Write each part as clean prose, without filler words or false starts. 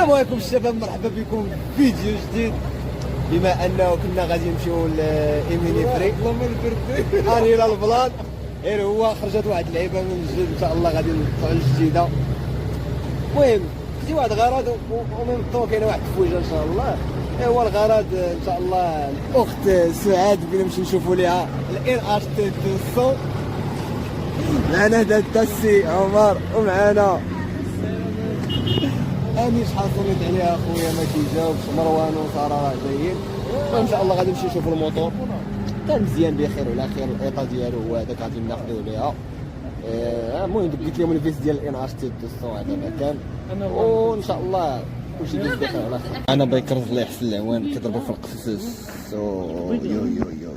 السلام عليكم الشباب، مرحبا بكم في فيديو جديد. بما انه كنا غادي نمشيو لايميني فري هاني الى البلان، غير هو خرجت واحد اللعيبه من جديد ان شاء الله غادي نطلعوا الجديده. المهم خدي واحد غرض ومن طو كاينه واحد التفويجه ان شاء الله. هو الغرض ان شاء الله الاخت سعاد بغينا نمشي نشوفوا ليها الان اش تي 200. معنا دادا السي عمر ومعنا اني شحال صونيت عليها اخويا ما كيجاوبش، مروان وساره راه جايين. وان شاء الله غادي نمشي نشوفوا الموتور، كان مزيان بخير وعلى خير. الايطا ديالو هو هذاك غادي ناخذوه ليها. المهم قلت لهم الفيس ديال الان اش تي 200 هذا ما كان، وان شاء الله كلشي يدوز بخير وعلى خير. انا بايكر الله يحسن العوان كيضربوا في القصص. يو يو يو يو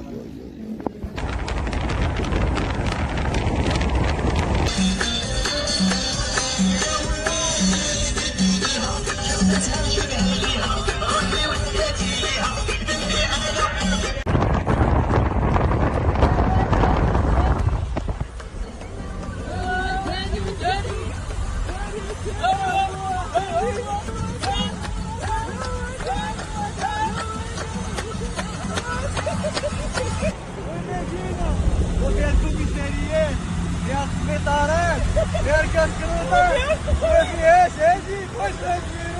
وفيها الكوميساريات، فيها السبيطارات، فيها الكاسكروطات، ما فيهاش هادي. واش غنديرو؟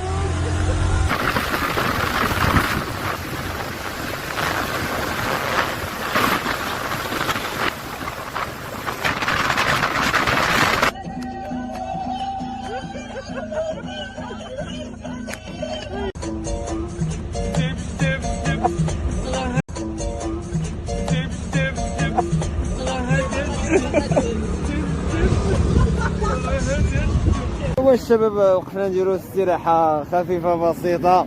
هو الشباب وقفنا نديرو استراحة خفيفة بسيطة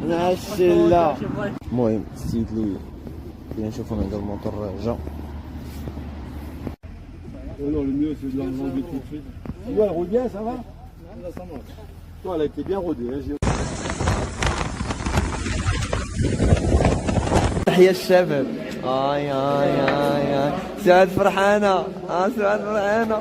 مع الشلة. المهم السيد اللي بغينا نشوفو من عند الموتور جا. Alors le mieux c'est de l'enlever tout de suite. Ouais, elle roule bien, ça va? Là, ça marche. Toi, elle a été bien rodée. Hein, تحية الشباب. اي اي اي اي سعاد فرحانة. سعاد فرحانة.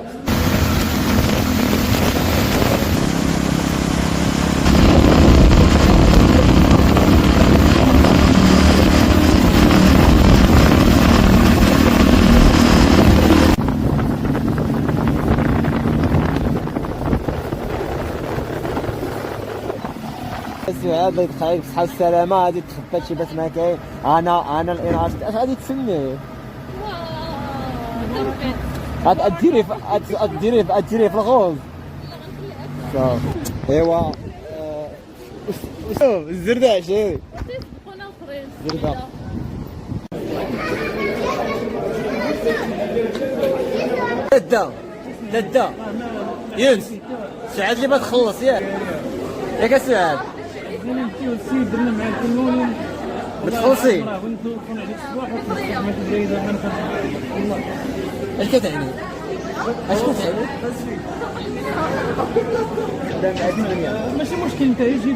سعاد يتخيل بصحة والسلامة، غادي تخبى شي باش ما كاين. انا الانعاش اش غادي تسميه؟ غاديريه في الغوز صافي. ايوا شوف الزردة عشيري الزردة. ددا يونس سعاد اللي ما تخلص ياك سعاد نمشيو للسيد درنا مع الكلون بتخلصي. ونكون عليك الصباح وتستعمل الجيدة ما نخرج والله. اش كتعني؟ اش كتعني؟ ماشي مشكل، انت يجي